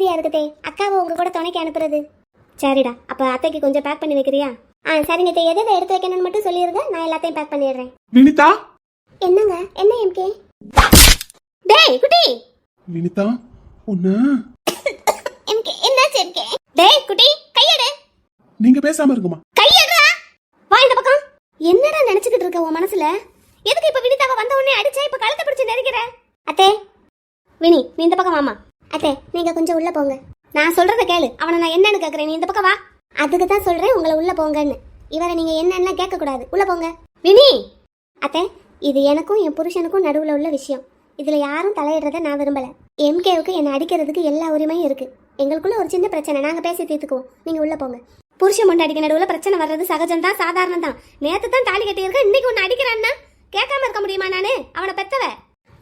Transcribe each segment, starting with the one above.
ஈஸியா இருக்குதே அக்காவை உங்க கூட துணைக்கு அனுப்புறது. சரிடா, அப்ப அத்தைக்கு கொஞ்சம் பேக் பண்ணி வைக்கிறியா? சரிங்க தே, எதை எடுத்து வைக்கணும்னு மட்டும் சொல்லிருங்க, நான் எல்லாத்தையும் பேக் பண்ணிடுறேன். வினிதா. என்னங்க? என்ன எம்கே? டேய் குட்டி. வினிதா உன்ன. எம்கே என்னாச்சு எம்கே? டேய் குட்டி கையெடு. நீங்க பேசாம இருக்குமா? கையெடுடா. வா இந்த பக்கம். என்னடா நினைச்சிட்டு இருக்க உன் மனசுல? எதுக்கு இப்ப வினிதாவை வந்த உடனே அடிச்சா இப்ப கழுத்தை பிடிச்சு நெரிக்கிற? அத்தே வினி, நீ இந்த பக்கம் வாமா. அத்தே நீங்க கொஞ்சம் உள்ள போங்க. நான் சொல்றத கேளு. அவனை நான் என்னன்னு கேக்குறேன், நீ இந்த பக்கம் வா. அதுக்கு தான் சொல்றேன் உங்களை உள்ள போங்கன்னு. இவரை நீங்க என்னன்னா கேட்க கூடாது, உள்ள போங்க. வினி. அத்தே, இது எனக்கும் என் புருஷனுக்கும் நடுவுல உள்ள விஷயம். இதுல யாரும் தலையிடுறத நான் விரும்பல. எம்கேவுக்கு என்னை அடிக்கிறதுக்கு எல்லா உரிமையும் இருக்கு. எங்களுக்குள்ள ஒரு சின்ன பிரச்சனை, நாங்க பேசி தீர்த்துக்குவோம். நீங்க உள்ள போங்க. புருஷன் பொண்டாட்டிக்கு நடுவுல பிரச்சனை வர்றது சகஜம் தான், சாதாரணம் தான். நேத்து தான் தாலி கட்டியிருக்க, இன்னைக்கு ஒன்னு அடிக்கிறான்னா கேட்காம இருக்க முடியுமா? நானு அவனை பெத்தவ.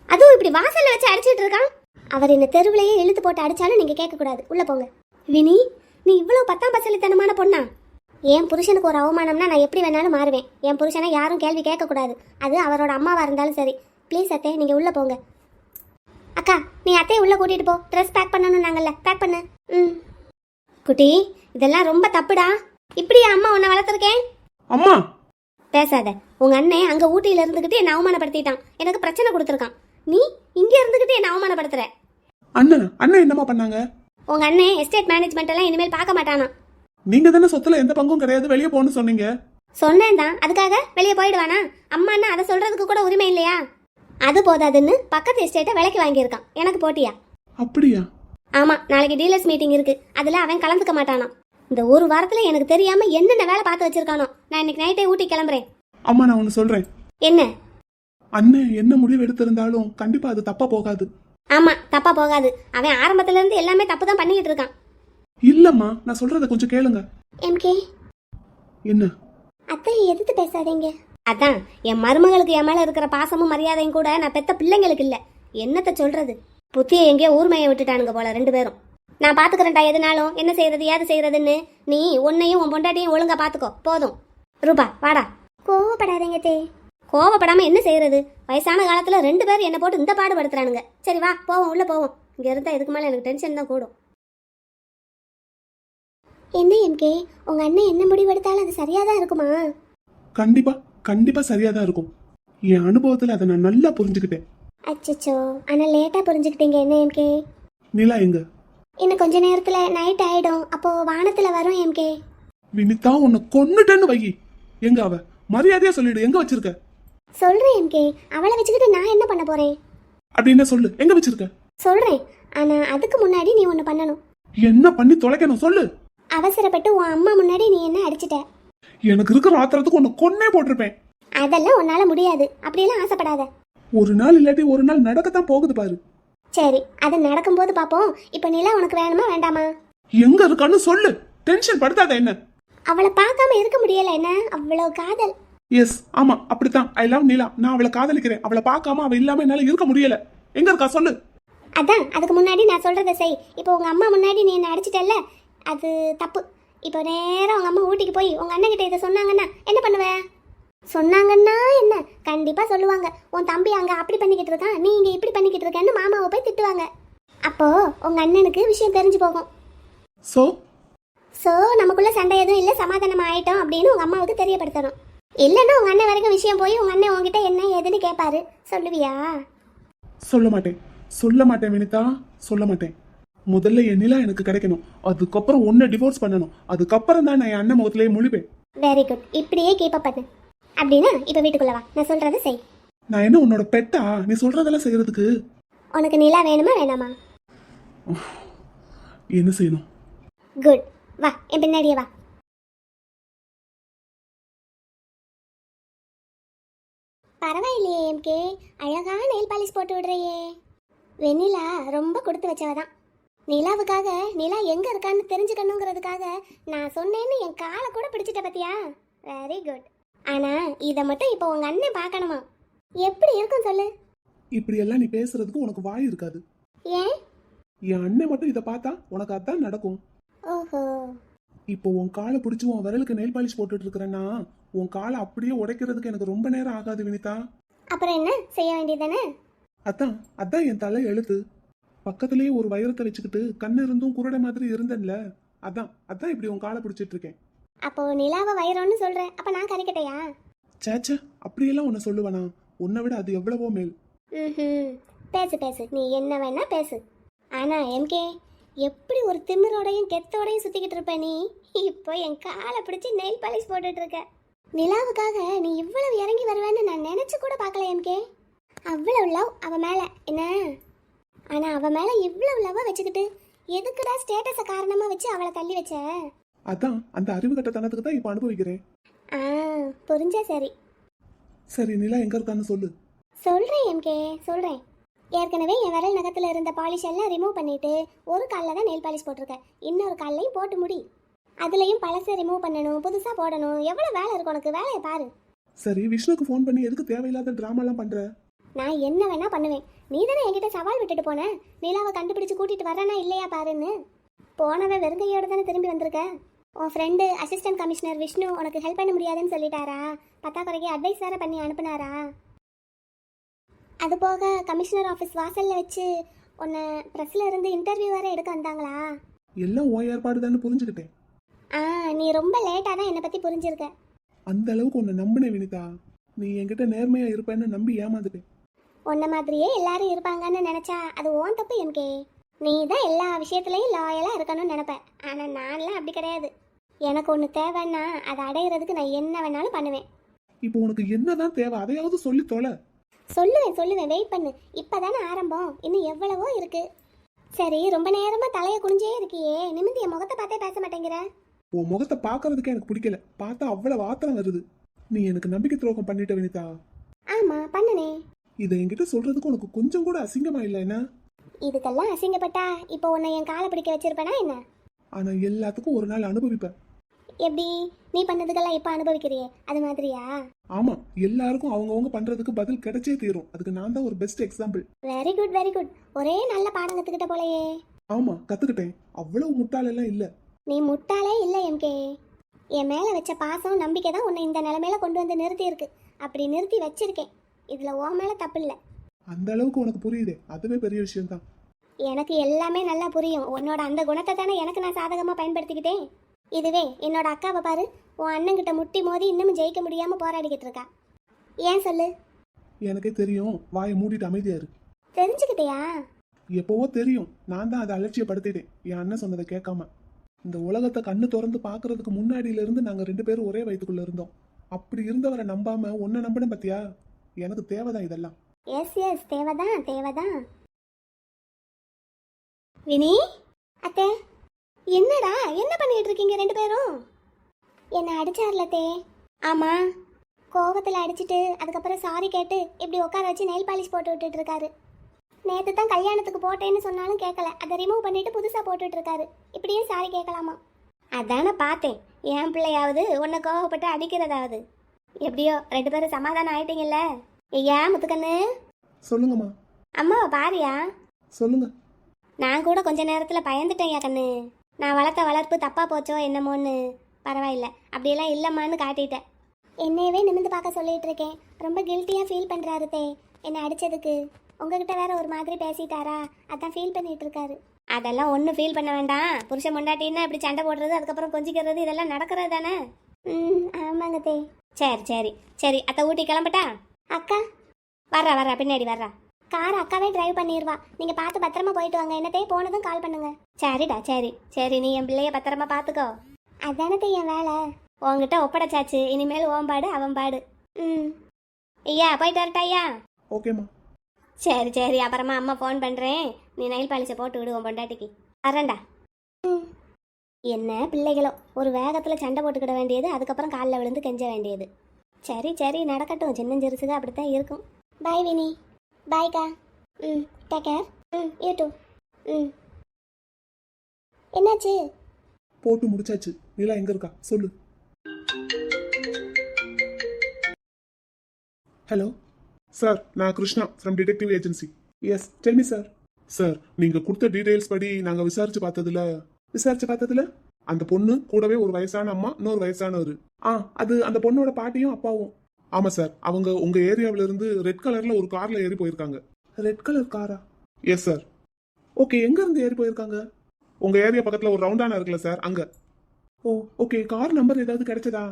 அதுவும் இப்படி வாசல்ல வச்சு அடிச்சிட்டு இருக்கான். அவர் என்ன தெருவிலேயே இழுத்து போட்டு அடிச்சாலும் நீங்க கேட்க கூடாது, உள்ள போங்க. வினி, நீ இவ்வளவு பத்தாம் பசலித்தனமான பொண்ணா? என் புருஷனுக்கு ஒரு அவமானம்னா நான் எப்படி வேணாலும் மாறுவேன். என் புருஷனை யாரும் கேள்வி கேட்க கூடாது, அது அவரோட அம்மாவா இருந்தாலும் சரி. ப்ளீஸ் அத்தே, நீங்க உள்ள போங்க. அக்கா, நீ அத்தையை உள்ள கூட்டிட்டு போ. ட்ரெஸ் பேக் பண்ணணும் நாங்கல்ல, பேக் பண்ணு. குட்டி, இதெல்லாம் ரொம்ப தப்புடா. இப்படியா அம்மா உன்னை வளர்த்துருக்கேன்? அம்மா பேசாத. உங்க அண்ணன் அங்க ஊட்டியில இருந்துகிட்டு என்ன அவமானப்படுத்திட்டான், எனக்கு பிரச்சனை கொடுத்துருக்கான். நீ இங்க இருந்துகிட்டு என்ன அவமானப்படுத்துற? அண்ணன் என்னமா பண்ணாங்க? உங்க அண்ணன் எஸ்டேட் மேனேஜ்மெண்ட் எல்லாம் இனிமேல் பார்க்க மாட்டானா. நீங்க தானே சொத்துல எந்த பங்கும் கிடையாது, வெளியே போன்னு சொன்னீங்க. சொன்னேன் தான், அதுக்காக வெளியே போயிடுவானா? அம்மா அண்ணா அதை சொல்றதுக்கு கூட உரிமை இல்லையா? அது போதாதுன்னு பக்கத்து எஸ்டேட்டை விலைக்கு வாங்கியிருக்கான். எனக்கு போட்டியா? அப்படியா? ஆமா, நாளைக்கு டீலர்ஸ் மீட்டிங் இருக்கு, அதுல அவன் கலந்துக்க மாட்டானா. இந்த ஒரு வாரத்துல எனக்கு தெரியாம என்னென்ன வேலை பார்த்து வச்சிருக்கானோ. நான் இன்னைக்கு நைட்டே ஊட்டி கிளம்புறேன். அம்மா, நான் ஒன்னு சொல்றேன். என்ன? அண்ணன் என்ன முடிவு எடுத்திருந்தாலும் கண்டிப்பா அது தப்பா போகாது. ஆமா, தப்பா போகாது. அவன் ஆரம்பத்துல இருந்து எல்லாமே தப்பு தான் பண்ணிட்டு இருக்கான். இல்லம்மா, நான் சொல்றத கொஞ்சம் கேளுங்க. எம்கே, என்ன? அத்தை எதிர்த்து பேசாதீங்க. அதான் என் மருமகளுக்கு என் மேல இருக்கிற பாசமும் மரியாதையும் கூட நான் பெத்த பிள்ளைங்களுக்கு இல்ல. என்னத்த சொல்றது? புத்தியை எங்கேயோ ஊர்மையை விட்டுட்டானுங்க போல ரெண்டு பேரும். நான் பாத்துக்கிறேன்டா எதுனாலும், என்ன செய்யறது ஏது செய்யறதுன்னு. நீ உன்னையும் உன் பொண்டாட்டியும் ஒழுங்கா பாத்துக்கோ, போதும். ரூபா வாடா. கோவப்படாதீங்க தே. கோவப்படாம என்ன செய்யறது? வயசான காலத்துல ரெண்டு பேரும் என்ன போட்டு இந்த பாடுபடுத்துறானுங்க. சரி வா போவோம், உள்ள போவோம். இங்க இருந்தா இதுக்கு மேல எனக்கு டென்ஷன் தான் கூடும். என்ன எம்கே, உங்க அண்ணன் என்ன முடிவெடுத்தாலும் அது சரியாதான் இருக்குமா? கண்டிப்பா கண்டிப்பா சரியாதான் இருக்கும். என் அனுபவத்துல அதை நான் நல்லா புரிஞ்சுக்கிட்டேன். அச்சச்சோ, ஆனா லேட்டா புரிஞ்சுக்கிட்டீங்க. என்ன எம்கே? நிலா எங்க? இன்னும் கொஞ்ச நேரத்துல நைட் ஆயிடும், அப்போ வானத்துல வரும் எம்கே. வினிதா, உன்னை கொன்னுட்டேன்னு வை. எங்க அவ? மரியாதையா சொல்லிடு, எங்க வச்சிருக்க? சொல்றேன் எம்கே, அவளை வச்சுக்கிட்டு நான் என்ன பண்ண போறேன்? அப்படின்னு சொல்லு, எங்க வச்சிருக்க? சொல்றேன், ஆனா அதுக்கு முன்னாடி நீ ஒண்ணு பண்ணணும். என்ன பண்ணி தொலைக்கணும் சொல்லு. அவசரப்பட்டு உன் அம்மா முன்னாடி நீ என்ன அடிச்சிட்ட. எனக்கு இருக்கிற ஆத்திரத்துக்கு உன்னை கொன்னே போட்டிருப்பேன். அதெல்லாம் உன்னால முடியாது, அப்படியெல்லாம் ஆசைப்படாத. ஒரு நாள் இல்லாட்டி ஒரு நாள் நடக்கத்தான் போகுது பாரு. சரி, அது நடக்கும்போது பாப்போம். இப்ப நிலா உனக்கு வேணுமா வேண்டாமா? எங்க இருக்கான்னு சொல்லு. டென்ஷன் படுத்தாத என்ன. அவளை பார்க்காம இருக்க முடியல. என்ன அவ்வளவு காதல்? எஸ், ஆமா அப்படித்தான். ஐ லவ் நிலா. நான் அவளை காதலிக்கிறேன். அவளை பார்க்காம அவ இல்லாம என்னால இருக்க முடியல. எங்க இருக்கா சொல்லு. அதான், அதுக்கு முன்னாடி நான் சொல்றத செய். இப்போ உங்க அம்மா முன்னாடி நீ என்ன அடிச்சிட்டல்ல, அது தப்பு. இப்போ நேரம் உங்க அம்மா ஊட்டிக்கு போய் உங்க அண்ணன் கிட்ட இதை சொன்னாங்கன்னா என்ன பண்ணுவ? சொன்னாங்கன்னா என்ன? கண்டிப்பா சொல்லுவாங்க, உன் தம்பி அங்க அப்படி பண்ணிக்கிட்டு இருக்கான், நீ இங்க இப்படி பண்ணிக்கிட்டு இருக்கேன்னு மாமாவை போய் திட்டுவாங்க. அப்போ உங்க அண்ணனுக்கு விஷயம் தெரிஞ்சு போகும். சோ நமக்குள்ள சண்டை எதுவும் இல்லை, சமாதானம் ஆயிட்டோம் அப்படின்னு உங்க அம்மாவுக்கு தெரியப்படுத்தணும். இல்லைன்னா உங்க அண்ணன் வரைக்கும் விஷயம் போய் உங்க அண்ணன் உங்ககிட்ட என்ன ஏதுன்னு கேட்பாரு. சொல்லுவியா? சொல்ல மாட்டேன் வினிதா, சொல்ல மாட்டேன். முதல்ல என் நிலா எனக்கு கிடைக்கணும், அதுக்கப்புறம் உன்னை டிவோர்ஸ் பண்ணணும், அதுக்கப்புறம் தான் நான் என் அண்ணன் முகத்திலேயே முழிப்பேன். வெரி குட், இப்படியே கீப் அப் பண்ணு. அப்படின்னா இப்ப வீட்டுக்குள்ள வா, நான் சொல்றதை செய். நான் என்ன உன்னோட பெட்டா? நீ சொல்றதெல்லாம் செய்யறதுக்கு? உனக்கு நிலா வேணுமா வேணாமா? என்ன செய்யணும்? குட், வா என் பின்னாடியே வா. பரவாயில்லையே எம்கே, அழகா நெயில் பாலிஷ் போட்டு விடுறையே. வெண்ணிலா ரொம்ப கொடுத்து வச்சவதான். நிலாவுக்காக நிலா எங்க இருக்கான்னு தெரிஞ்சுக்கணுங்கிறதுக்காக நான் சொன்னேன்னு என் காலை கூட பிடிச்சிட்ட பத்தியா? Very good. ஆனா இதை மட்டும் இப்போ உங்க அண்ணன் பார்க்கணுமா? எப்படி இருக்கும் சொல்லு. இப்படி எல்லாம் நீ பேசுறதுக்கு உனக்கு வாய் இருக்காது. ஏன்? என் அண்ணன் மட்டும் இதை பார்த்தா உனக்கு அதான் நடக்கும். ஓஹோ. இப்போ உன் காலை பிடிச்சி உன் விரலுக்கு நெயில் பாலிஷ் போட்டுட்டு இருக்கிறேன்னா உன் காலை அப்படியே உடைக்கிறதுக்கு எனக்கு ரொம்ப நேரம் ஆகாது வினிதா. அப்புறம் என்ன செய்ய வேண்டியதானே? அதான் என் தலை எழுத்து. பக்கத்துலயே ஒரு வைரத்தை வச்சுக்கிட்டு கண்ணு இருந்தும் குருடை மாதிரி இருந்தேன்ல, அதான் அதான் இப்படி உன் காலை பிடிச்சிட்டு இருக்கேன். அப்போ நிலாவை வைரம்னு சொல்ற, அப்ப நான் கறிக்கட்டையா? சேச்சே, அப்படியெல்லாம் உன்னை சொல்லுவேனா? உன்னை விட அது எவ்வளவோ மேல். ம், பேசு பேசு, நீ என்ன வேணா பேசு. ஆனா எம்கே, எப்படி ஒரு திமிரோடையும் கெத்தோடையும் சுத்திக்கிட்டு இருப்ப நீ? இப்போ என் காலை பிடிச்சி நெயில் பாலிஷ் போட்டுட்டு இருக்க. நிலாவுக்காக நீ இவ்வளவு இறங்கி வருவேன்னு நான் நினைச்சு கூட பார்க்கல எம்கே. அவ்வளவு லவ் அவ மேல என்ன? ஆனா அவ மேல இவ்வளவு லவ் வச்சுக்கிட்டு எதுக்குடா ஸ்டேட்டஸ காரணமா வச்சு அவளை தள்ளி வச்ச? அதான் அந்த அறிவு கட்டத்தனத்துக்கு தான் இப்ப அனுபவிக்கிறேன். ஆ, புரிஞ்சா சரி. சரி, நிலா எங்க இருக்கான்னு சொல்லு. சொல்றேன் எம்கே, சொல்றேன். ஏற்கனவே என் விரல் நகத்துல இருந்த பாலிஷ் எல்லாம் ரிமூவ் பண்ணிட்டு ஒரு காலில் தான் நெயில் பாலிஷ் போட்டிருக்கேன். இன்னொரு கால்லையும் போட்டு முடி. அதுலயும் பழசை ரிமூவ் பண்ணணும், புதுசா போடணும். எவ்வளவு வேலை இருக்கு உனக்கு, வேலையை பாரு. சரி, விஷ்ணுக்கு ஃபோன் பண்ணி எதுக்கு தேவையில்லாத டிராமாலாம் பண்ற? நான் என்ன வேணா பண்ணுவேன். நீ தானே என்கிட்ட சவால் விட்டுட்டு போன, நிலாவை கண்டுபிடிச்சு கூட்டிட்டு வரேனா இல்லையா பாருன்னு. போனவன் வெறுங்கையோட தானே திரும்பி வந்திருக்க. உன் ஃப்ரெண்டு அசிஸ்டன்ட் கமிஷனர் விஷ்ணு உனக்கு ஹெல்ப் பண்ண முடியாதுன்னு சொல்லிட்டாரா? பத்தாக்குறைக்கு அட்வைஸ் வேற பண்ணி அனுப்புனாரா? அது போக கமிஷனர் ஆஃபீஸ் வாசல்ல வச்சு உன்னை ப்ரெஸ்ல இருந்து இன்டர்வியூ வேற எடுக்க வந்தாங்களா? எல்லாம் ஓ ஏற்பாடு தானே புரிஞ்சுக்கிட்டேன். ஆ, நீ ரொம்ப லேட்டாக தான் என்னை பற்றி புரிஞ்சிருக்க. அந்த அளவுக்கு உன்னை நம்பினேன் வினிதா. நீ என்கிட்ட நேர்மையா இருப்பேன்னு நம்பி ஏமாந்துட்டேன். உன்னை மாதிரியே எல்லாரும் இருப்பாங்கன்னு நினச்சா அது ஓன் தப்பு எம்கே. நீ தான் எல்லா விஷயத்துலையும் லாயலாக இருக்கணும்னு நினப்ப. ஆனால் நான்லாம் அப்படி கிடையாது. எனக்கு ஒன்று தேவைன்னா அதை அடையிறதுக்கு நான் என்ன வேணாலும் பண்ணுவேன். இப்போ உனக்கு என்னதான் தேவை, அதையாவது சொல்லி தொலை. சொல்லுவேன், வெயிட் பண்ணு. இப்போ தானே ஆரம்பம், இன்னும் எவ்வளவோ இருக்கு. சரி, ரொம்ப நேரமாக தலையை குனிஞ்சே இருக்கியே, நிமிந்து என் முகத்தை பார்த்தே பேச மாட்டேங்கிற. உன் முகத்தை பார்க்கறதுக்கே எனக்கு பிடிக்கல. பார்த்தா அவ்வளவு ஆத்திரம் வருது. நீ எனக்கு நம்பிக்கை துரோகம் பண்ணிட்ட வினிதா. ஆமாம், பண்ணுனே. இதை என்கிட்ட சொல்றதுக்கு உனக்கு கொஞ்சம் கூட அசிங்கமா இல்லை என்ன? இதுக்கெல்லாம் அசிங்கப்பட்டா இப்போ உன்னை என் காலை பிடிக்க வச்சிருப்பேனா என்ன? ஆனா எல்லாத்துக்கும் ஒரு நாள் அனுபவிப்பேன். எப்படி? நீ பண்ணதுக்கெல்லாம் இப்போ அனுபவிக்கிறியே, அது மாதிரியா? ஆமா, எல்லாருக்கும் அவங்கவுங்க பண்றதுக்கு பதில் கிடைச்சே தீரும். அதுக்கு நான் தான் ஒரு best example. Very good, very good. ஒரே நல்ல பாடம் கத்துக்கிட்ட போலயே. ஆமா, கத்துக்கிட்டேன். அவ்வளவு முட்டாள் எல்லாம் இல்ல. நீ முட்டாளே இல்லை எம்கே. என் மேல வச்ச பாசம் நம்பிக்கை தான் உன்னை இந்த நிலைமையில கொண்டு வந்து நிறுத்தி இருக்கு. அப்படி நிறுத்தி வச்சிருக்கேன். இதுல ஓ மேல தப்பு இல்லை. அந்த அளவுக்கு உனக்கு புரியுதே, அதுவே பெரிய விஷயம் தான். எனக்கு எல்லாமே நல்லா புரியும். உன்னோட அந்த குணத்தை தானே எனக்கு நான் சாதகமா பயன்படுத்திக்கிட்டேன். இதுவே என்னோட அக்காவை பாரு, உன் அண்ணன்கிட்ட முட்டி மோதி இன்னமும் ஜெயிக்க முடியாம போராடிக்கிட்டு இருக்கா. ஏன் சொல்லு? எனக்கே தெரியும், வாயை மூடிட்டு அமைதியா இரு. தெரிஞ்சுக்கிட்டியா? எப்பவோ தெரியும். நான் தான் அதை அலட்சியப்படுத்திட்டேன், என் அண்ணன் சொன்னதை கேட்காம. இந்த உலகத்தை கண்ணு திறந்து பாக்குறதுக்கு முன்னாடியில இருந்து நாங்க 2 பேரும் ஒரே வயிற்றுக்குள்ள இருந்தோம். அப்படி இருந்தவரை நம்பாம உன்னை நம்பின பத்தியா? எனக்கு தேவைதான் இதெல்லாம். எஸ், தேவைதான். வினி அத்தே, என்னடா என்ன பண்ணிட்டு இருக்கீங்க 2 பேரும்? என்ன அடிச்சார்லத்தே? ஆமா, கோவத்தில் அடிச்சிட்டு அதுக்கப்புறம் சாரி கேட்டு இப்படி உட்கார வச்சு நெயில் பாலிஷ் போட்டு விட்டுட்டு இருக்காரு. நேற்று தான் கல்யாணத்துக்கு போட்டேன்னு சொன்னாலும் கேட்கல, அதை ரிமூவ் பண்ணிட்டு புதுசாக போட்டுட்டு இருக்காரு. இப்படியே சாரி கேட்கலாமா? அதானே பார்த்தேன். என் பிள்ளையாவது உன்னை கோவப்பட்டு அடிக்கிறதாவது. எப்படியோ 2 பேரும் சமாதானம் ஆயிட்டீங்கல்ல? ஐயா முத்துக்கண்ணு. சொல்லுங்கம்மா. அம்மாவை பாரியா? சொல்லுங்க. நான் கூட கொஞ்ச நேரத்தில் பயந்துட்டேன் யா கண்ணு. நான் வளர்த்த வளர்ப்பு தப்பா போச்சோ என்னமோன்னு. பரவாயில்ல, அப்படியெல்லாம் இல்லம்மான்னு காட்டிட்டேன். என்னையவே நிமிந்து பார்க்க சொல்லிட்டு இருக்கேன். ரொம்ப கில்ட்டியாக ஃபீல் பண்ணுறாரு தே என்னை அடித்ததுக்கு. உங்ககிட்ட வேற ஒரு மாதிரி பேசிட்டாரா, அதான் ஃபீல் பண்ணிட்டு இருக்காரு. அதெல்லாம் ஒன்றும் ஃபீல் பண்ண வேண்டாம். புருஷன் பொண்டாட்டின்னா இப்படி சண்டை போடுறது, அதுக்கப்புறம் கொஞ்சிக்கிறது, இதெல்லாம் நடக்கிறது தானே. ஆமாங்க தே. சரி, அத்தை ஊட்டி கிளம்பட்டா? அக்கா வர்றா பின்னாடி வர்றா. கார் அக்காவே டிரைவ் பண்ணிடுவா. நீங்க பார்த்து பத்திரமா போயிட்டு வாங்க. என்னத்தே போனதும் கால் பண்ணுங்க. சரிடா, சரி. நீ என் பிள்ளைய பத்திரமா பார்த்துக்கோ. அதானத்தே என் வேலை. உங்ககிட்ட ஒப்படைச்சாச்சு, இனிமேல் ஓம்பாடு அவன்பாடு. ஐயா போயிட்டு வரட்டா ஐயா? ஓகேம்மா. சரி, அப்புறமா அம்மா ஃபோன் பண்ணுறேன். நீ நெயில் பாலிஷை போட்டு விடுவோம் பொண்டாட்டிக்கு. வரேன்டா. என்ன பிள்ளைகளோ, ஒரு வேகத்தில் சண்டை போட்டுக்கிட வேண்டியது, அதுக்கப்புறம் காலில் விழுந்து கெஞ்ச வேண்டியது. சரி நடக்கட்டும். சின்னஞ்சிறுசுக அப்படித்தான் இருக்கும். பாய் வினி. பாய்க்கா. Take care. You too. என்னாச்சு? போட்டு முடிச்சாச்சு. நிலா எங்க இருக்கா சொல்லு. ஹலோ சார், நான் Krishna from detective agency. Yes, tell me sir. Sir, நீங்க கொடுத்த டீடைல்ஸ் படி நாங்க விசாரிச்சு பார்த்ததுல அந்த பொண்ணு கூடவே ஒரு வயசான அம்மா, இன்னொரு வயசானவர். அது அந்த பொண்ணோட பாட்டியும் அப்பாவும். ஆமா சார், அவங்க உங்க ஏரியாவில இருந்து ரெட் கலர்ல ஒரு கார்ல ஏறி போயிருக்காங்க. ரெட் கலர் காரா? Yes sir. ஓகே, எங்க இருந்து ஏறி போயிருக்காங்க? உங்க ஏரியா பக்கத்துல ஒரு ரவுண்டானா இருக்குல்ல சார், அங்க. ஓ ஓகே, கார் நம்பர் ஏதாவது கிடைச்சதா?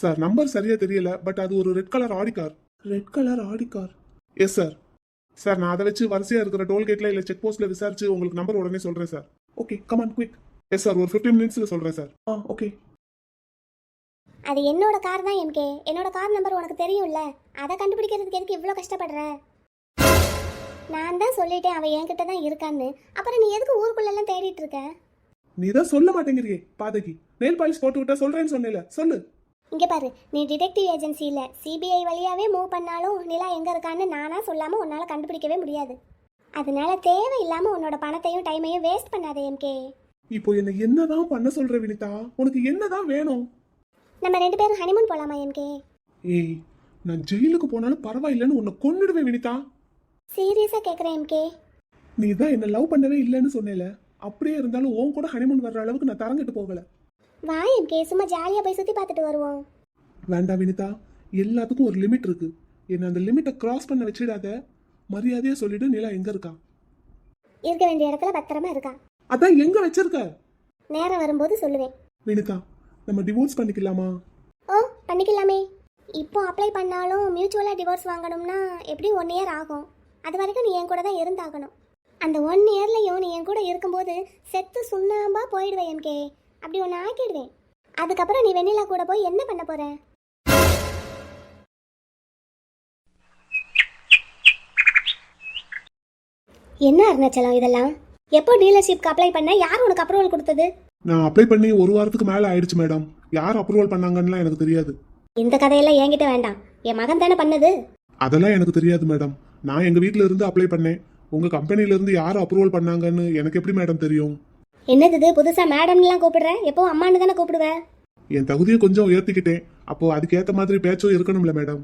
சார் நம்பர் சரியா தெரியல, பட் அது ஒரு red colour Audi car. Red colour Audi car. Yes sir. Sir நான் அதை வச்சு வரிசையா இருக்கிற டோல்கேட்ல இல்ல செக் போஸ்ட்ல விசாரிச்சு உங்களுக்கு நம்பர் உடனே சொல்றேன் sir. Okay, come on quick. Yes sir, ஒரு 15 மினிட்ஸ்ல சொல்றேன் சார். ஓகே. அது என்னோட கார் தான் எம்கே. என்னோட கார் நம்பர் உனக்கு தெரியும்ல, அதை கண்டுபிடிக்கிறதுக்கு எதுக்கு இவ்வளோ கஷ்டப்படுற? நான் தான் சொல்லிட்டேன் அவன் என்கிட்ட தான் இருக்கான்னு. அப்புறம் நீ எதுக்கு ஊருக்குள்ளெல்லாம் தேடிட்டு இருக்க? நீ தான் சொல்ல மாட்டேங்கிறியே பாதகி. நெயில் பாலிஷ் போட்டு விட்டா சொல்றேன்னு சொன்னேல, சொல்லு. இங்கே பாரு, நீ டிடெக்டிவ் ஏஜென்சியில் சிபிஐ வழியாகவே மூவ் பண்ணாலும் நிலா எங்கே இருக்கான்னு நானா சொல்லாமல் உன்னால் கண்டுபிடிக்கவே முடியாது. அதனால தேவையில்லாமல் உன்னோட பணத்தையும் டைமையும் வேஸ்ட் பண்ணாதே எம்கே. இப்போ என்ன என்னதான் பண்ண சொல்ற வினிதா? உனக்கு என்னதான் வேணும்? நம்ம 2 பேரும் ஹனிமூன் போகலாமா எம்கே? ஏய், நான் ஜெயிலுக்கு போனாலும் பரவாயில்லைன்னு உன்னை கொன்னுடுவேன் வினிதா. சீரியஸாக கேட்குறேன் எம்கே. நீ தான் என்ன லவ் பண்ணவே இல்லைன்னு சொன்னேல, அப்படியே இருந்தாலும் உன் கூட ஹனிமூன் வர்ற அளவுக்கு நான் தரங்கிட்டு போகல. வா எம்கே, சும்மா ஜாலியாக போய் சுற்றி பார்த்துட்டு வருவோம். வேண்டாம் வினிதா, எல்லாத்துக்கும் ஒரு லிமிட் இருக்கு. என்ன அந்த லிமிட்டை கிராஸ் பண்ண வச்சிடாத. மரியாதையா சொல்லிட்டு நிலா எங்க இருக்கா? இருக்க வேண்டிய இடத்துல பத்திரமா இருக்கா. அதான் எங்க வச்சிருக்க? நேரம் வரும்போது சொல்லுவேன். வினிதா, நம்ம டிவோர்ஸ் பண்ணிக்கலாமா? ஓ, பண்ணிக்கலாமே. இப்போ அப்ளை பண்ணாலும் மியூச்சுவலாக டிவோர்ஸ் வாங்கணும்னா எப்படியும் 1 இயர் ஆகும். அது வரைக்கும் நீ என் கூட தான் இருந்தாகணும். அந்த 1 இயர்லையும் நீ என் கூட இருக்கும்போது செத்து சுண்ணாம்பா போயிடுவேன் எம்கே. அப்படி ஒன்று ஆக்கிடுவேன். அதுக்கப்புறம் நீ வெண்ணிலா கூட போய் என்ன பண்ண போற? என்ன அருணாச்சலம் இதெல்லாம்? எப்போ டீலர்ஷிப்க்கு அப்ளை பண்ண? யார் உனக்கு அப்ரூவல் கொடுத்தது? நான் அப்ளை பண்ணி 1 வாரத்துக்கு மேல ஆயிடுச்சு மேடம். யார் அப்ரூவல் பண்ணாங்கன்னு எனக்கு தெரியாது. இந்த கதையெல்லாம் என்கிட்ட வேண்டாம். என் மகன் தானே பண்ணது. அதெல்லாம் எனக்கு தெரியாது மேடம். நான் எங்க வீட்ல இருந்து அப்ளை பண்ணேன். உங்க கம்பெனில இருந்து யார் அப்ரூவல் பண்ணாங்கன்னு எனக்கு எப்படி மேடம் தெரியும்? என்னது இது புதுசா மேடம்லாம் கூப்பிடுற? எப்போ அம்மான்னு தானே கூப்பிடுவ? என் தகுதியை கொஞ்சம் உயர்த்திக்கிட்டேன். அப்போ அதுக்கேற்ற மாதிரி பேச்சும் இருக்கணும்ல மேடம்.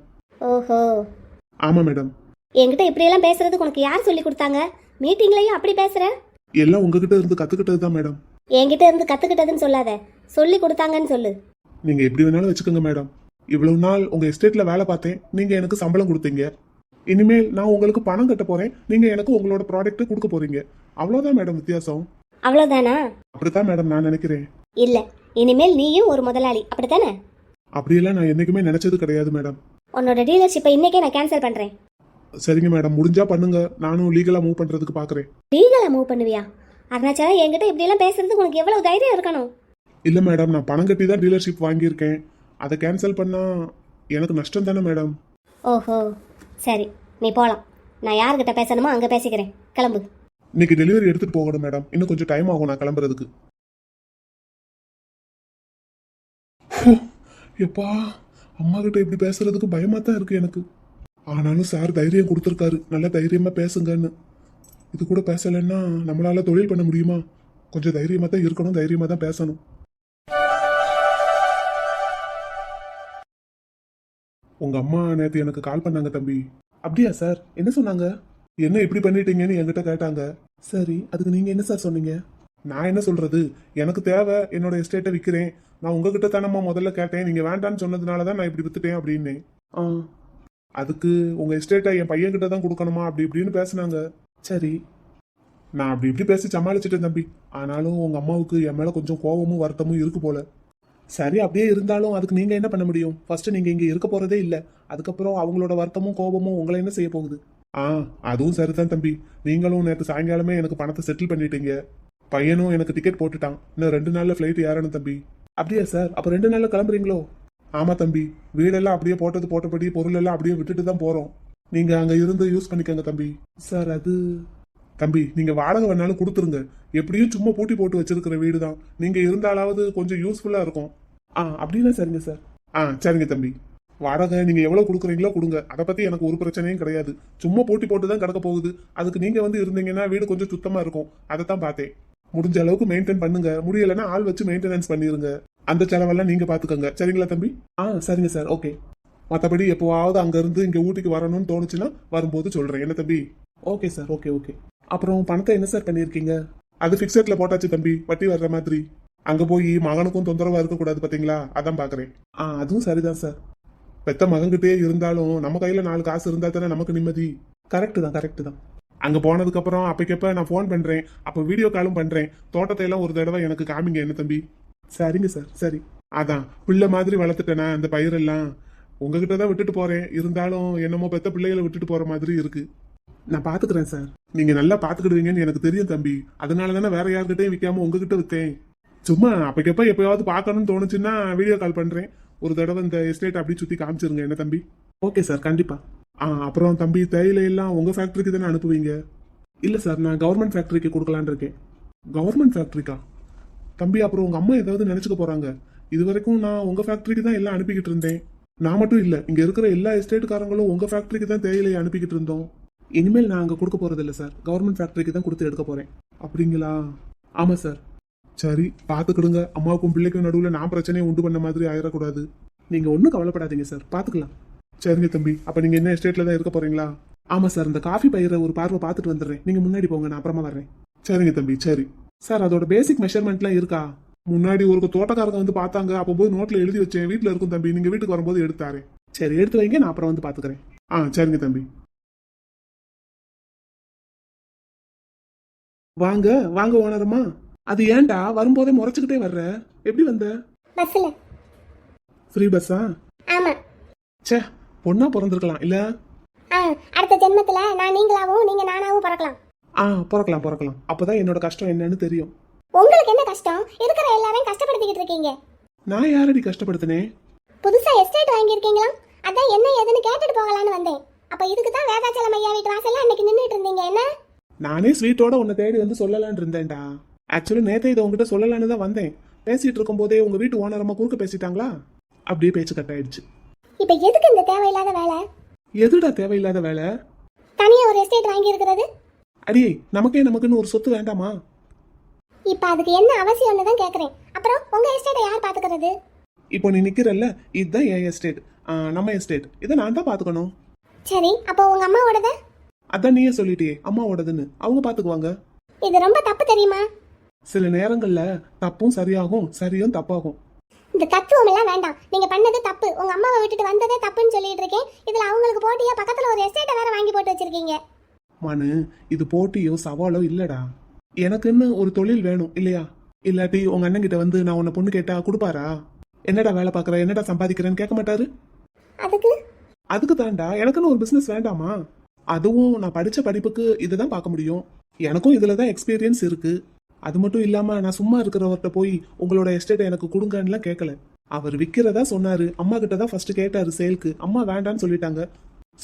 ஓஹோ. ஆமா மேடம். என்கிட்ட இப்படியெல்லாம் பேசுறதுக்கு உனக்கு யார் சொல்லி கொடுத்தாங்க? மீட்டிங்லயும் அப்படி பேசுற? எல்லாம் உங்ககிட்ட இருந்து கத்துக்கிட்டது தான் மேடம். என்கிட்ட இருந்து கத்துக்கிட்டதுன்னு சொல்லாத, சொல்லி கொடுத்தாங்கன்னு சொல்லு. நீங்க எப்படி வேணாலும் வச்சுக்கோங்க மேடம். இவ்வளவு நாள் உங்க எஸ்டேட்ல வேலை பார்த்தேன், நீங்க எனக்கு சம்பளம் கொடுத்தீங்க. இனிமேல் நான் உங்களுக்கு பணம் கட்ட போறேன், நீங்க எனக்கு உங்களோட ப்ராடக்ட் கொடுக்க போறீங்க. அவ்வளவுதான் மேடம் வித்தியாசம். அவ்வளவுதானா? அப்படித்தான் மேடம் நான் நினைக்கிறேன். இல்ல, இனிமேல் நீயும் ஒரு முதலாளி, அப்படித்தானே? அப்படியெல்லாம் நான் என்னைக்குமே நினைச்சது கிடையாது மேடம். உன்னோட டீலர்ஷிப்பை இன்னைக்கே நான் கேன்சல் பண்றேன். சரிங்க மேடம், முடிஞ்சா பண்ணுங்க. நானும் லீகலா மூவ் பண்றதுக்கு பாக்குறேன். லீகலா மூவ் பண்ணுவியா? அருணாச்சலம், என்கிட்ட இப்படி எல்லாம் பேசுறதுக்கு உனக்கு எவ்வளவு தைரியம் இருக்கணும்? இல்ல மேடம், நான் பணம் கட்டி தான் டீலர்ஷிப் வாங்கியிருக்கேன். அதை கேன்சல் பண்ணா எனக்கு நஷ்டம் தானே மேடம். ஓஹோ, சரி, நீ போலாம். நான் யார்கிட்ட பேசணுமோ அங்க பேசிக்கிறேன். கிளம்பு. இன்னைக்கு டெலிவரி எடுத்துட்டு போகணும் மேடம். இன்னும் கொஞ்சம் டைம் ஆகும் நான் கிளம்புறதுக்கு. எப்பா, அம்மா கிட்ட இப்படி பேசுறதுக்கு பயமா தான் இருக்கு எனக்கு. ஆனாலும் சார் தைரியம் கொடுத்துருக்காரு, நல்ல தைரியமா பேசுங்கன்னு. இது கூட பேசலைன்னா நம்மளால தொழில் பண்ண முடியுமா? கொஞ்சம் தைரியமா தான் இருக்கணும், தைரியமா தான் பேசணும். உங்க அம்மா நேத்து எனக்கு கால் பண்ணாங்க தம்பி. அப்படியா சார்? என்ன சொன்னாங்க? என்ன இப்படி பண்ணிட்டீங்கன்னு என்கிட்ட கேட்டாங்க. சரி, அதுக்கு நீங்க என்ன சார் சொன்னீங்க? நான் என்ன சொல்றது, எனக்கு தேவை, என்னோட எஸ்டேட்டை விற்கிறேன். நான் உங்ககிட்ட தானம்மா முதல்ல கேட்டேன், நீங்க வேண்டான்னு சொன்னதுனால தான் நான் இப்படி வித்துட்டேன் அப்படின்னு. அதுக்கு உங்க எஸ்டேட்டை என் பையன் கிட்ட தான் கொடுக்கணுமா அப்படி இப்படின்னு பேசினாங்க. சரி, நான் அப்படி இப்படி பேசி சமாளிச்சிட்டேன் தம்பி. ஆனாலும் உங்க அம்மாவுக்கு என் மேல கொஞ்சம் கோபமும் வருத்தமும் இருக்கு போல. சரி, அப்படியே இருந்தாலும் அதுக்கு நீங்க என்ன பண்ண முடியும்? ஃபர்ஸ்ட் நீங்க இங்க இருக்க போறதே இல்ல. அதுக்கப்புறம் அவங்களோட வருத்தமும் கோபமும் உங்களை என்ன செய்ய போகுது? அதுவும் சரிதான் தம்பி. நீங்களும் நேற்று சாயங்காலமே எனக்கு பணத்தை செட்டில் பண்ணிட்டீங்க. பையனும் எனக்கு டிக்கெட் போட்டுட்டான். இன்னும் 2 நாள்ல ஃபிளைட் ஏறணும் தம்பி. அப்படியா சார்? அப்ப 2 நாள்ல கிளம்புறீங்களோ? ஆமா தம்பி, வீடெல்லாம் அப்படியே போட்டது போட்டபடி, பொருள் எல்லாம் அப்படியே விட்டுட்டு தான் போறோம். நீங்க அங்க இருந்து யூஸ் பண்ணிக்கங்க தம்பி. சார் அது தம்பி, நீங்க வாடகை வேணாலும் கொடுத்துருங்க. எப்படியும் சும்மா பூட்டி போட்டு வச்சிருக்கிற வீடு தான். நீங்க இருந்தாலாவது கொஞ்சம் யூஸ்ஃபுல்லா இருக்கும். அப்படின்னா சரிங்க சார். சரிங்க தம்பி. வாடகை நீங்க எவ்வளவு கொடுக்குறீங்களோ கொடுங்க. அதை பத்தி எனக்கு ஒரு பிரச்சனையும் கிடையாது. சும்மா பூட்டி போட்டு தான் கிடக்க போகுது. அதுக்கு நீங்க வந்து இருந்தீங்கன்னா வீடு கொஞ்சம் சுத்தமா இருக்கும். அதை தான் பார்த்தேன். முடிஞ்ச அளவுக்கு மெயின்டைன் பண்ணுங்க. முடியலைன்னா ஆள் வச்சு மெயின்டெனன்ஸ் பண்ணிருங்க. அந்த செலவெல்லாம் நீங்க பாத்துக்கோங்க. சரிங்களா தம்பி? சரிங்க சார், ஓகே. மற்றபடி எப்போவாவது அங்க இருந்து இங்க ஊட்டிக்கு வரணும்னு தோணுச்சுன்னா வரும்போது சொல்றேன். என்ன தம்பி? Okay sir, okay okay. அப்புறம் பணத்தை என்ன சார் பண்ணிருக்கீங்க? அது பிக்சட்ல போட்டாச்சு தம்பி, வட்டி வர்ற மாதிரி. அங்க போய் மகனுக்கும் தொந்தரவா இருக்கக்கூடாது பாத்தீங்களா, அதான் பாக்குறேன். அதுவும் சரிதான் சார். பெத்த மகன்கிட்டே இருந்தாலும் நம்ம கையில 4 காசு இருந்தா தானே நமக்கு நிம்மதி. கரெக்ட் தான். அங்க போனதுக்கு அப்புறம் அப்பக்கப்ப நான் ஃபோன் பண்றேன், அப்ப வீடியோ காலும் பண்றேன். தோட்டத்தை எல்லாம் ஒரு தடவை எனக்கு காமிங்க என்ன தம்பி. சரிங்க சார், சரி. அதான் பிள்ளை மாதிரி வளர்த்துட்டேனா அந்த பயிரெல்லாம். உங்ககிட்ட தான் விட்டுட்டு போறேன், இருந்தாலும் என்னமோ பெத்த பிள்ளைகளை விட்டுட்டு போற மாதிரி இருக்கு. நான் பாத்துக்கிறேன் சார். நீங்க நல்லா பாத்துக்கிடுவீங்கன்னு எனக்கு தெரியும் தம்பி. அதனால தானே வேற யார்கிட்டயும் விற்காம உங்ககிட்ட வித்தேன். சும்மா அப்பக்கப்ப எப்பயாவது பார்க்கணும்னு தோணுச்சுன்னா வீடியோ கால் பண்றேன். ஒரு தடவை இந்த எஸ்டேட் அப்படி சுத்தி காமிச்சிருங்க என்ன தம்பி. ஓகே சார், கண்டிப்பா. அப்புறம் தம்பி, தேயிலை எல்லாம் உங்க ஃபேக்டரிக்கு தானே அனுப்புவீங்க? இல்ல சார், நான் கவர்மெண்ட் ஃபேக்டரிக்கு கொடுக்கலான்னு இருக்கேன். கவர்மெண்ட் ஃபேக்டரிக்கா? தம்பி, அப்புறம் உங்க அம்மா ஏதாவது நினைச்சுக்க போறாங்க. இது வரைக்கும் நான் உங்க ஃபேக்டரிக்கு தான் எல்லாம் அனுப்பிக்கிட்டு இருந்தேன். நான் மட்டும் இல்ல, இங்க இருக்கிற எல்லா எஸ்டேட்டுக்காரங்களும் உங்க ஃபேக்டரிக்கு தான் தேயிலையை அனுப்பிக்கிட்டு இருந்தோம். இனிமேல் நான் அங்க கொடுக்க போறது இல்ல சார், கவர்மெண்ட் ஃபேக்டரிக்கு தான் கொடுத்து எடுக்க போறேன். அப்படிங்களா? ஆமா சார். சரி, பாத்துக்கிடுங்க. அம்மாவுக்கும் பிள்ளைக்கும் நடுவில் நான் பிரச்சனையை உண்டு பண்ண மாதிரி ஆயிடக்கூடாது. நீங்க ஒன்றும் கவலைப்படாதீங்க சார், பாத்துக்கலாம். சரிங்க தம்பி, அப்ப நீங்க என்ன எஸ்டேட்ல தான் இருக்க போறீங்களா? ஆமா சார், இந்த காஃபி பயிரை ஒரு பார்வை பார்த்துட்டு வந்துடுறேன். நீங்க முன்னாடி போங்க, நான் அப்புறமா வர்றேன். சரிங்க தம்பி, சரி. சார், அதோட பேசிக் மெஷர்மெண்ட்லாம் இருக்கா? முன்னாடி ஒரு தோட்டக்காரங்க வந்து பார்த்தாங்க, அப்போ போய் நோட்ல எழுதி வச்சேன். வீட்டுல இருக்கும் தம்பி, நீங்க வீட்டுக்கு வரும்போது எடுத்தாரேன். சரி, எடுத்து வைங்க, நான் அப்புறம் வந்து பாத்துக்கிறேன். சரிங்க தம்பி. வாங்க வாங்க ஓனரம்மா. அது ஏன்டா வரும்போதே முறைச்சுக்கிட்டே வர்ற? எப்படி வந்த? பஸ்ல. ஃப்ரீ பஸ்ஸா? ஆமா. ச்சே, பொண்ணா பிறந்திருக்கலாம் இல்ல? அடுத்த ஜென்மத்துல நான் நீங்களாவும் நீங்க நானாவும் பிறக்கலாம். பிறக்கலாம். அப்பதான் என்னோட கஷ்டம் என்னன்னு தெரியும். உங்களுக்கு என்ன கஷ்டம்? இருக்கிற எல்லாரையும் கஷ்டப்படுத்திக்கிட்டு இருக்கீங்க. நான் யாரடி கஷ்டப்படுத்தினேன்? புதுசா எஸ்டேட் வாங்கியிருக்கீங்களா? அதான் என்ன ஏதுன்னு கேட்டுட்டு போகலான்னு வந்தேன். அப்ப இதுக்கு தான் வேதாச்சலம் ஐயா வீட்டு வாசல்ல அன்னைக்கு நின்னுட்டு இருந்தீங்க என்ன? நானே ஸ்வீட்டோட உன்னை தேடி வந்து சொல்லலான்னு இருந்தேன்டா. ஆக்சுவலி நேத்தே இதை உங்ககிட்ட சொல்லலான்னு தான் வந்தேன். பேசிட்டு இருக்கும் போதே உங்க வீட்டு ஓனரமா குறுக்க பேசிட்டாங்களா, அப்படியே பேச்சு கட் ஆயிடுச்சு. இப்ப எதுக்கு இந்த தேவையில்லாத வேலை? எதுடா தேவையில்லாத வேலை? தனியா ஒரு எஸ்டேட் வாங்கி இருக்கிறது. அடியே, நமக்குன்னு ஒரு சொத்து வேண்டாமா? இப்ப அதுக்கு என்ன அவசியம்னு தான் கேக்குறேன். அப்புறம் உங்க எஸ்டேட்டை யார் பாத்துக்கிறது? இப்போ நீ நிக்கிறல்ல, இதுதான் என் எஸ்டேட், நம்ம எஸ்டேட். இதை நான் தான் பாத்துக்கணும். சரி, அப்போ உங்க அம்மாவோடது? அதான் நீயே சொல்லிட்டியே அம்மாவோடதுன்னு, அவங்க பாத்துக்குவாங்க. இது ரொம்ப தப்பு தெரியுமா? சில நேரங்கள்ல தப்பும் சரியாகும், சரியும் தப்பாகும். இந்த தத்துவம் எல்லாம் வேண்டாம். நீங்க பண்ணது தப்பு. உங்க அம்மாவை விட்டுட்டு வந்ததே தப்புன்னு சொல்லிட்டு இருக்கேன். இதுல அவங்களுக்கு போட்டியா பக்கத்துல ஒரு எஸ்டேட்டை வேற வாங்கி போட்டு வச்சிருக்கீங்க. மனு, இது போட்டியோ சவாலோ இல்லடா. எனக்குன்னு ஒரு தொழில் வேணும் இல்லையா? இல்லாட்டி உங்க அண்ணன் கிட்ட வந்து நான் உன்னை பொண்ணு கேட்டா கொடுப்பாரா? என்னடா வேலை பாக்குற, என்னடா சம்பாதிக்கிறேன்னு கேட்க மாட்டாரு. அதுக்கு தாண்டா எனக்குன்னு ஒரு பிசினஸ் வேண்டாமா? அதுவும் நான் படிச்ச படிப்புக்கு இதை தான் பார்க்க முடியும். எனக்கும் இதுல தான் எக்ஸ்பீரியன்ஸ் இருக்கு. அது மட்டும் இல்லாம நான் சும்மா இருக்கிறவர்கிட்ட போய் உங்களோட எஸ்டேட்டை எனக்கு கொடுங்கன்னுலாம் கேட்கல. அவர் விற்கிறதா சொன்னாரு. அம்மா கிட்ட தான் ஃபர்ஸ்ட் கேட்டாரு சேல்க்கு. அம்மா வேண்டான்னு சொல்லிட்டாங்க.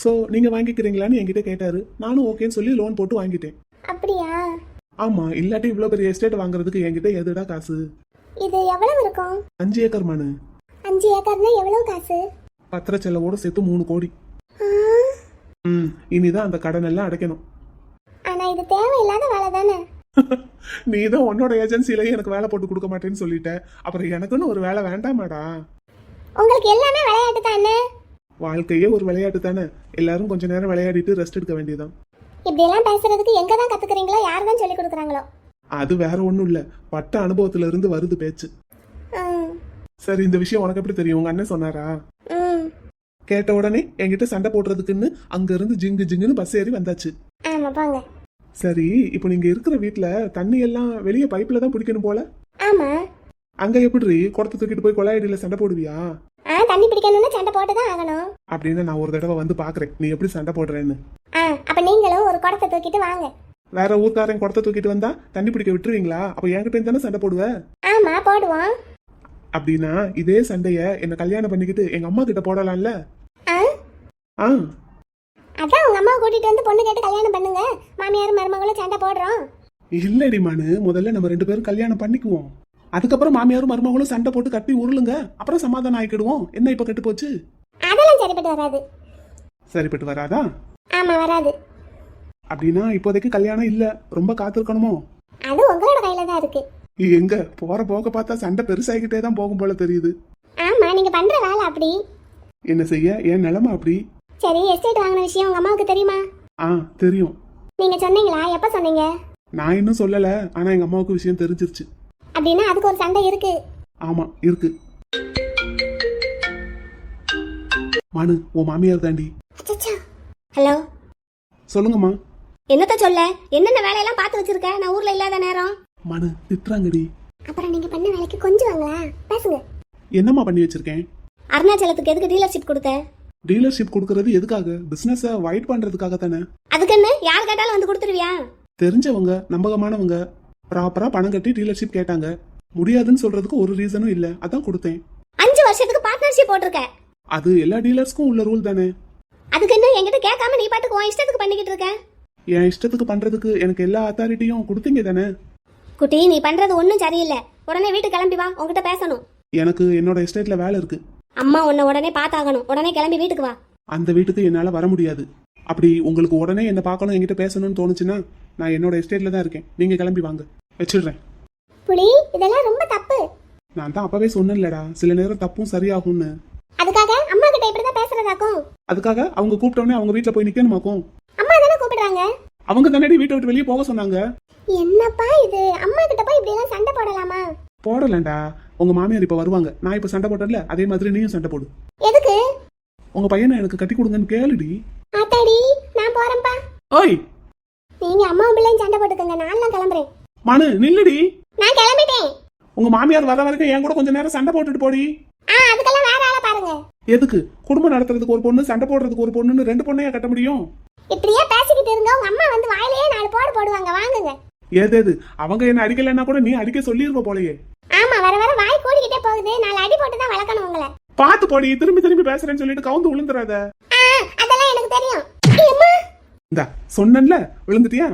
சோ நீங்க வாங்கிக்கிறீங்களான்னு என்கிட்ட கேட்டாரு. நானும் ஓகேன்னு சொல்லி லோன் போட்டு வாங்கிட்டேன். அப்படியா? ஆமா, இல்லாட்டி இவ்வளவு பெரிய எஸ்டேட் வாங்குறதுக்கு என்கிட்ட எதுடா காசு? இது எவ்வளவு இருக்கும்? 5 ஏக்கர் மனு. 5 ஏக்கர்னா எவ்வளவு காசு? பத்திர செலவோட சேர்த்து 3 கோடி. இனிதான் அந்த கடன் எல்லாம் அடைக்கணும். ஆனா இது தேவையில்லாத வேலை தானே? நீ தான் உன்னோட ஏஜென்சிலேயே எனக்கு வேலை போட்டு கொடுக்க மாட்டேன்னு சொல்லிட்ட, அப்புறம் எனக்குன்னு ஒரு வேலை வேண்டாமாடா? உங்களுக்கு எல்லாமே விளையாட்டு தானே? வாழ்க்கையே ஒரு விளையாட்டு தானே. எல்லாரும் கொஞ்ச நேரம் விளையாடிட்டு ரெஸ்ட் எடுக்க வேண்டியதான். இப்படி எல்லாம் பேசுறதுக்கு எங்க தான் கத்துக்கிறீங்களோ, யார் தான் சொல்லி கொடுக்குறாங்களோ? அது வேற ஒண்ணும் இல்ல, பட்ட அனுபவத்துல இருந்து வருது பேச்சு. சரி, இந்த விஷயம் உனக்கு எப்படி தெரியும்? உங்க அண்ணன் சொன்னாரா? கேட்ட உடனே என்கிட்ட சண்டை போடுறதுக்குன்னு அங்க இருந்து ஜிங்குன்னு பஸ் ஏறி வந்தாச்சு. ஆமா, போங்க. சரி, இப்போ நீங்க இருக்கிற வீட்ல தண்ணி எல்லாம் வெளியே பைப்ல தான் பிடிக்கணும் போல. ஆமா. அங்க எப்படி குடத்தை தூக்கிட்டு போய் கொள்ளாயடியில சண்டை போடுவியா? தண்ணி பிடிக்கணும்னா சண்டை போட்டு தான் ஆகணும். அப்படின்னு நான் ஒரு தடவை வந்து பாக்குறேன் நீ எப்படி சண்டை போடுறேன்னு. அப்ப நீங்களும் ஒரு குடத்தை தூக்கிட்டு வாங்க. வேற ஊர்க்காரன் குடத்தை தூக்கிட்டு வந்தா தண்ணி பிடிக்க விட்டுருவீங்களா? அப்ப என்கிட்ட தானே சண்டை போடுவ? ஆமா, போடுவோம். அப்படின்னா இதே சண்டைய என்ன கல்யாணம் பண்ணிக்கிட்டு எங்க அம்மா கிட்ட போடலாம்ல? அதான் உங்க அம்மா கூட்டிட்டு வந்து பொண்ணு கேட்டு கல்யாணம் பண்ணுங்க. மாமியார் மருமகளும் சண்டை போடுறோம். இல்லடி மனு, முதல்ல நம்ம 2 பேரும் கல்யாணம் பண்ணிக்குவோம். அதுக்கப்புறம் மாமியாரும் மருமகளும் சண்டை போட்டு கட்டி உருளுங்க. அப்புறம் சமாதானம் ஆயிக்கிடுவோம். என்ன இப்ப கெட்டு போச்சு? அதெல்லாம் சரிப்பட்டு வராது. சரிப்பட்டு வராதா? ஆமா, வராது. அப்படின்னா இப்போதைக்கு கல்யாணம் இல்ல, ரொம்ப காத்திருக்கணுமோ? அது உங்களோட கையில தான் இருக்கு. எங்க போற போக பார்த்தா சண்டை பெருசாகிக்கிட்டே தான் போகும் போல தெரியுது. ஆமா, நீங்க பண்ற வேலை அப்படி. என்ன செய்ய, என் நிலைமை அப்படி. சரி, எஸ்டேட் வாங்கின விஷயம் உங்க அம்மாவுக்கு தெரியுமா? தெரியும். நீங்க சொன்னீங்களா? எப்ப சொன்னீங்க? நான் இன்னும் சொல்லல, ஆனா எங்க அம்மாவுக்கு விஷயம் தெரிஞ்சிருச்சு. அப்படின்னா அதுக்கு ஒரு சண்டை இருக்கு. ஆமா, இருக்கு. மனு, உன் மாமியார் தாண்டி. ஹலோ, சொல்லுங்கம்மா. என்னத்த சொல்ல? என்னென்ன வேலையெல்லாம் பார்த்து வச்சிருக்க நான் ஊர்ல இல்லாத நேரம்? மனு திட்டுறாங்கடி. அப்புறம் நீங்க பண்ண வேலைக்கு கொஞ்சம் வாங்களா பேசுங்க. என்னம்மா பண்ணி வச்சிருக்கேன்? அருணாச்சலத்துக்கு எதுக்கு டீலர்ஷிப் கொடுத்த? டீலர்ஷிப் கொடுக்கறது எதுக்காக? பிசினஸ வைட் பண்றதுக்காக தானே. அதுக்குன்னு யார் கேட்டாலும் வந்து கொடுத்துருவியா? தெரிஞ்சவங்க நம்பகமானவங்க ப்ராப்பரா பணம் கட்டி டீலர்ஷிப் கேட்டாங்க. முடியாதுன்னு சொல்றதுக்கு ஒரு ரீசனும் இல்ல, அதான் கொடுத்தேன். 5 வருஷத்துக்கு பார்ட்னர்ஷிப் போட்டிருக்க. அது எல்லா டீலர்ஸ்க்கும் உள்ள ரூல் தானே. அதுக்குன்னு என்கிட்ட கேட்காம நீ பாட்டுக்கு உன் இஷ்டத்துக்கு பண்ணிக்கிட்டு இருக்க. என் இஷ்டத்துக்கு பண்றதுக்கு எனக்கு எல்லா அத்தாரிட்டியும் கொடுத்தீங்க தானே. குட்டி, நீ பண்றது ஒன்றும் சரியில்லை. உடனே வீட்டுக்கு கிளம்பி வா, உன்கிட்ட பேசணும். எனக்கு என்னோட எஸ்டேட்ல வேலை இருக்கு. அம்மா உன்னை உடனே பார்த்தாகணும். உடனே கிளம்பி வீட்டுக்கு வா. அந்த வீட்டுக்கு என்னால வர முடியாது. அப்படி உங்களுக்கு உடனே என்ன பார்க்கணும், என்கிட்ட பேசணும்னு தோணுச்சுன்னா நான் என்னோட எஸ்டேட்ல தான் இருக்கேன். நீங்க கிளம்பி வாங்க, வச்சிடுறேன். புலி, இதெல்லாம் ரொம்ப தப்பு. நான் தான் அப்பவே சொன்னேன்லடா, சில நேரம் தப்பும் சரியாகும்னு. அதுக்காக அம்மா கிட்ட இப்படிதான் பேசுறதாக்கும்? அதுக்காக அவங்க கூப்பிட்டோன்னே அவங்க வீட்டுல போய் நிக்கணுமாக்கும்? அம்மா தானே கூப்பிடுறாங்க. அவங்க தானே வீட்டை விட்டு வெளியே போக சொன்னாங்க. என்னப்பா இது? அம்மா கிட்ட போய் இப்படி எல்லாம் சண்டை போடலாமா? போடலண்டா. உங்க மாமியார் இப்ப வருவாங்க. நான் இப்ப சண்டை போட்டேன்ல, அதே மாதிரி நீயும் சண்டை போடு. எதுக்கு? உங்க பையனை எனக்கு கட்டி கொடுங்கன்னு கேளுடி. ஆத்தாடி, நான் போறேன்ப்பா. ஓய், நீங்க அம்மாவும் பிள்ளையும் சண்டை போட்டுக்கங்க, நான்லாம் கிளம்புறேன். மனு நில்லுடி. நான் கிளம்பிட்டேன். உங்க மாமியார் வர வரைக்கும் என் கூட கொஞ்ச நேரம் சண்டை போட்டுட்டு போடி. அதுக்கெல்லாம் வேற ஆளை பாருங்க. எதுக்கு? குடும்பம் நடத்துறதுக்கு ஒரு பொண்ணு, சண்டை போடுறதுக்கு ஒரு பொண்ணுன்னு 2 பொண்ணையா கட்ட முடியும்? இப்படியே பேசிக்கிட்டு இருங்க, உங்க அம்மா வந்து வாயிலேயே 4 போடு போடுவாங்க. வாங்குங்க. ஏதேது அவங்க என்ன அடிக்கலைன்னா கூட நீ அடிக்க சொல்லிருப்ப போலயே. ஆமா, வர வர வாய் கூடிக்கிட்டே போகுது. 4 அடி போட்டு தான் வளர்க்கணும் உங்களை. பாத்து போடி. திரும்பி திரும்பி பேசுறேன்னு சொல்லிட்டு கவுந்து விழுந்துறாத. அதெல்லாம் எனக்கு தெரியும். அம்மா, இந்தா சொன்னேன்ல, விழுந்துட்டியா?